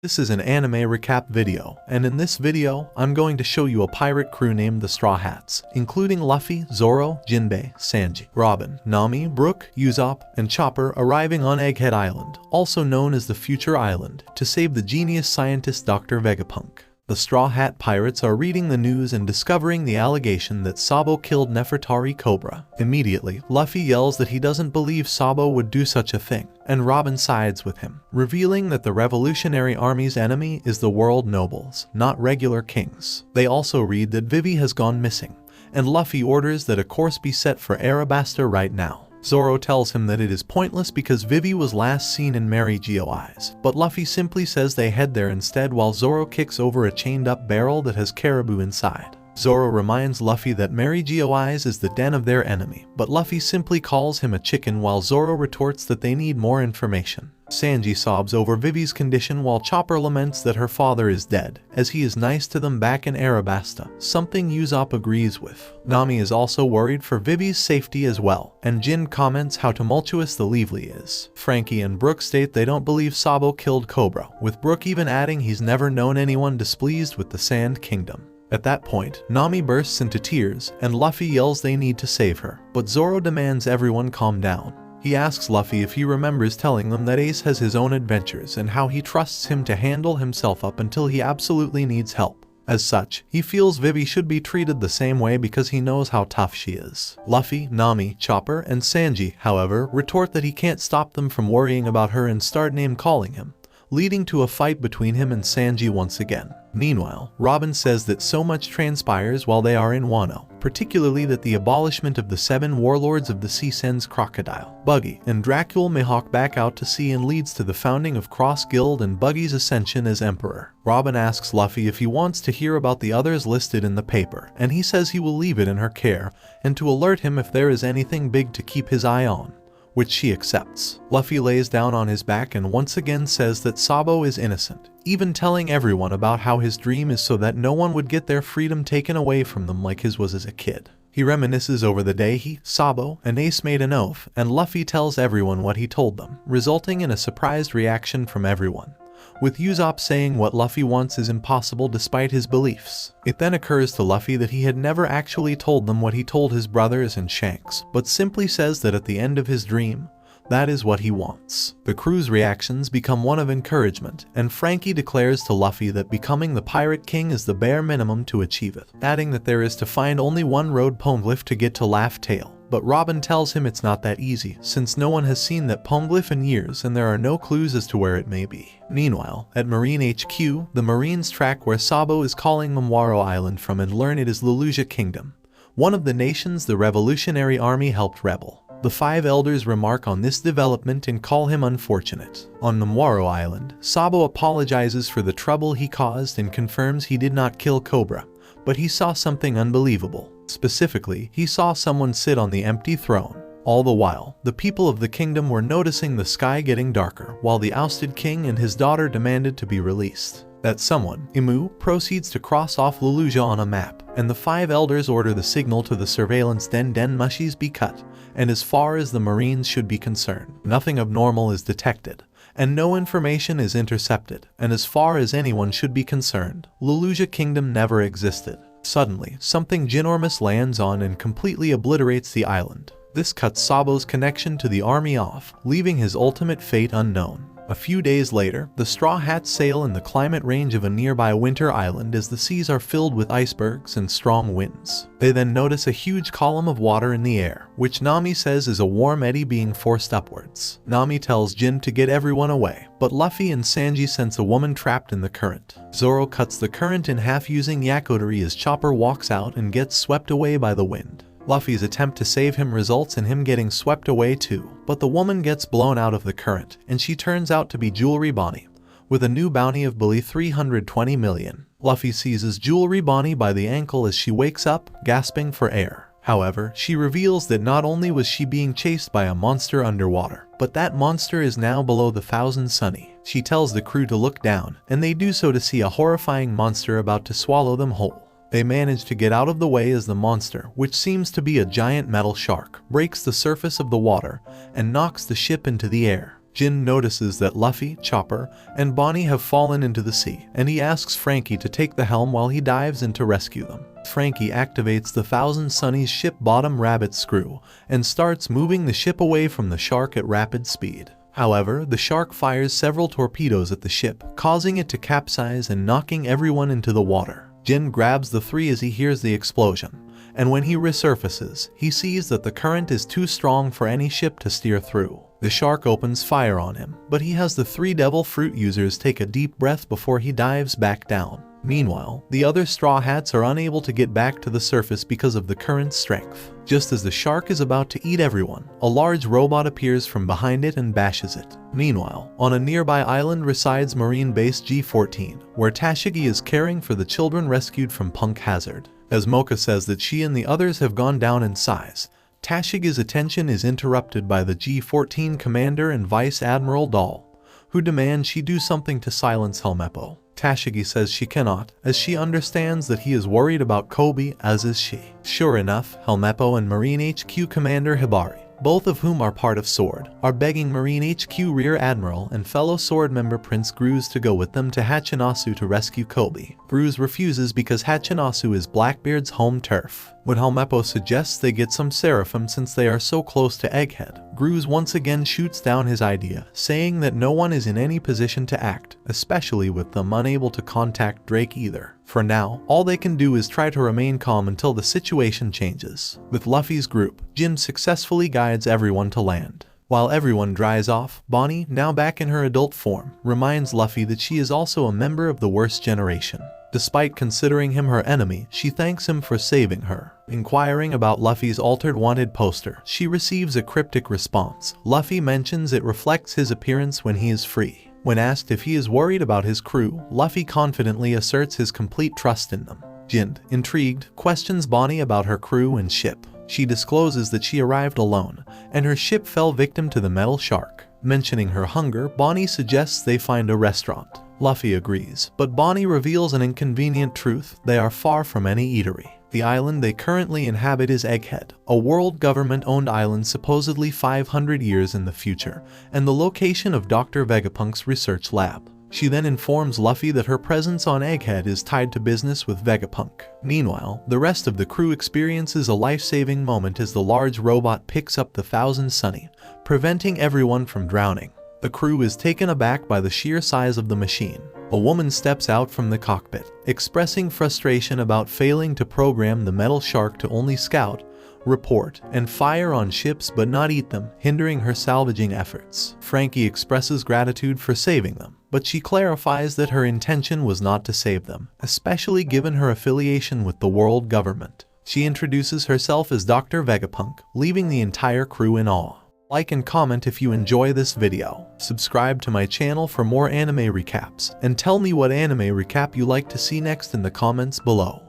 This is an anime recap video, and in this video, I'm going to show you a pirate crew named the Straw Hats, including Luffy, Zoro, Jinbei, Sanji, Robin, Nami, Brook, Usopp, and Chopper arriving on Egghead Island, also known as the Future Island, to save the genius scientist Dr. Vegapunk. The Straw Hat Pirates are reading the news and discovering the allegation that Sabo killed Nefertari Cobra. Immediately, Luffy yells that he doesn't believe Sabo would do such a thing, and Robin sides with him, revealing that the Revolutionary Army's enemy is the world nobles, not regular kings. They also read that Vivi has gone missing, and Luffy orders that a course be set for Arabasta right now. Zoro tells him that it is pointless because Vivi was last seen in Egghead, but Luffy simply says they head there instead while Zoro kicks over a chained-up barrel that has caribou inside. Zoro reminds Luffy that Egghead is the den of their enemy, but Luffy simply calls him a chicken while Zoro retorts that they need more information. Sanji sobs over Vivi's condition while Chopper laments that her father is dead, as he is nice to them back in Arabasta, something Usopp agrees with. Nami is also worried for Vivi's safety as well, and Jin comments how tumultuous the Lively is. Franky and Brook state they don't believe Sabo killed Cobra, with Brook even adding he's never known anyone displeased with the Sand Kingdom. At that point, Nami bursts into tears, and Luffy yells they need to save her, but Zoro demands everyone calm down. He asks Luffy if he remembers telling them that Ace has his own adventures and how he trusts him to handle himself up until he absolutely needs help. As such, he feels Vivi should be treated the same way because he knows how tough she is. Luffy, Nami, Chopper, and Sanji, however, retort that he can't stop them from worrying about her and start name-calling him, leading to a fight between him and Sanji once again. Meanwhile, Robin says that so much transpires while they are in Wano, particularly that the abolishment of the 7 warlords of the sea sends Crocodile, Buggy, and Dracula Mihawk back out to sea and leads to the founding of Cross Guild and Buggy's ascension as emperor. Robin asks Luffy if he wants to hear about the others listed in the paper, and he says he will leave it in her care, and to alert him if there is anything big to keep his eye on, which she accepts. Luffy lays down on his back and once again says that Sabo is innocent, even telling everyone about how his dream is so that no one would get their freedom taken away from them like his was as a kid. He reminisces over the day he, Sabo, and Ace made an oath, and Luffy tells everyone what he told them, resulting in a surprised reaction from everyone, with Usopp saying what Luffy wants is impossible despite his beliefs. It then occurs to Luffy that he had never actually told them what he told his brothers and Shanks, but simply says that at the end of his dream, that is what he wants. The crew's reactions become one of encouragement, and Franky declares to Luffy that becoming the Pirate King is the bare minimum to achieve it, adding that there is to find only one road Poneglyph to get to Laugh Tale. But Robin tells him it's not that easy, since no one has seen that Poneglyph in years and there are no clues as to where it may be. Meanwhile, at Marine HQ, the Marines track where Sabo is calling Momwaro Island from and learn it is Lelouja Kingdom, one of the nations the Revolutionary Army helped rebel. The 5 elders remark on this development and call him unfortunate. On Momwaro Island, Sabo apologizes for the trouble he caused and confirms he did not kill Cobra, but he saw something unbelievable. Specifically, he saw someone sit on the empty throne. All the while, the people of the kingdom were noticing the sky getting darker, while the ousted king and his daughter demanded to be released. That someone, Imu, proceeds to cross off Lelouja on a map, and the 5 elders order the signal to the surveillance den mushies be cut, and as far as the Marines should be concerned, nothing abnormal is detected, and no information is intercepted, and as far as anyone should be concerned, Lelouja Kingdom never existed. Suddenly, something ginormous lands on and completely obliterates the island. This cuts Sabo's connection to the army off, leaving his ultimate fate unknown. A few days later, the Straw Hats sail in the climate range of a nearby winter island as the seas are filled with icebergs and strong winds. They then notice a huge column of water in the air, which Nami says is a warm eddy being forced upwards. Nami tells Jin to get everyone away, but Luffy and Sanji sense a woman trapped in the current. Zoro cuts the current in half using yakitori as Chopper walks out and gets swept away by the wind. Luffy's attempt to save him results in him getting swept away too, but the woman gets blown out of the current, and she turns out to be Jewelry Bonnie, with a new bounty of Billy 320 million. Luffy seizes Jewelry Bonnie by the ankle as she wakes up, gasping for air. However, she reveals that not only was she being chased by a monster underwater, but that monster is now below the Thousand Sunny. She tells the crew to look down, and they do so to see a horrifying monster about to swallow them whole. They manage to get out of the way as the monster, which seems to be a giant metal shark, breaks the surface of the water and knocks the ship into the air. Jin notices that Luffy, Chopper, and Bonnie have fallen into the sea, and he asks Frankie to take the helm while he dives in to rescue them. Frankie activates the Thousand Sunny's ship bottom rabbit screw and starts moving the ship away from the shark at rapid speed. However, the shark fires several torpedoes at the ship, causing it to capsize and knocking everyone into the water. Jin grabs the three as he hears the explosion, and when he resurfaces, he sees that the current is too strong for any ship to steer through. The shark opens fire on him, but he has the three devil fruit users take a deep breath before he dives back down. Meanwhile, the other Straw Hats are unable to get back to the surface because of the current's strength. Just as the shark is about to eat everyone, a large robot appears from behind it and bashes it. Meanwhile, on a nearby island resides Marine Base G-14, where Tashigi is caring for the children rescued from Punk Hazard. As Mocha says that she and the others have gone down in size, Tashigi's attention is interrupted by the G-14 commander and Vice Admiral Dahl, who demand she do something to silence Helmeppo. Tashigi says she cannot, as she understands that he is worried about Kobe, as is she. Sure enough, Helmeppo and Marine HQ Commander Hibari, both of whom are part of SWORD, are begging Marine HQ Rear Admiral and fellow SWORD member Prince Gruz to go with them to Hachinasu to rescue Kobe. Gruz refuses because Hachinasu is Blackbeard's home turf. When Helmeppo suggests they get some seraphim since they are so close to Egghead, Gruz once again shoots down his idea, saying that no one is in any position to act, especially with them unable to contact Drake either. For now, all they can do is try to remain calm until the situation changes. With Luffy's group, Jin successfully guides everyone to land. While everyone dries off, Bonnie, now back in her adult form, reminds Luffy that she is also a member of the worst generation. Despite considering him her enemy, she thanks him for saving her. Inquiring about Luffy's altered wanted poster, she receives a cryptic response. Luffy mentions it reflects his appearance when he is free. When asked if he is worried about his crew, Luffy confidently asserts his complete trust in them. Jin, intrigued, questions Bonnie about her crew and ship. She discloses that she arrived alone, and her ship fell victim to the metal shark. Mentioning her hunger, Bonnie suggests they find a restaurant. Luffy agrees, but Bonnie reveals an inconvenient truth: they are far from any eatery. The island they currently inhabit is Egghead, a world government-owned island supposedly 500 years in the future, and the location of Dr. Vegapunk's research lab. She then informs Luffy that her presence on Egghead is tied to business with Vegapunk. Meanwhile, the rest of the crew experiences a life-saving moment as the large robot picks up the Thousand Sunny, preventing everyone from drowning. The crew is taken aback by the sheer size of the machine. A woman steps out from the cockpit, expressing frustration about failing to program the metal shark to only scout, report, and fire on ships but not eat them, hindering her salvaging efforts. Frankie expresses gratitude for saving them, but she clarifies that her intention was not to save them, especially given her affiliation with the world government. She introduces herself as Dr. Vegapunk, leaving the entire crew in awe. Like and comment if you enjoy this video. Subscribe to my channel for more anime recaps, and tell me what anime recap you like to see next in the comments below.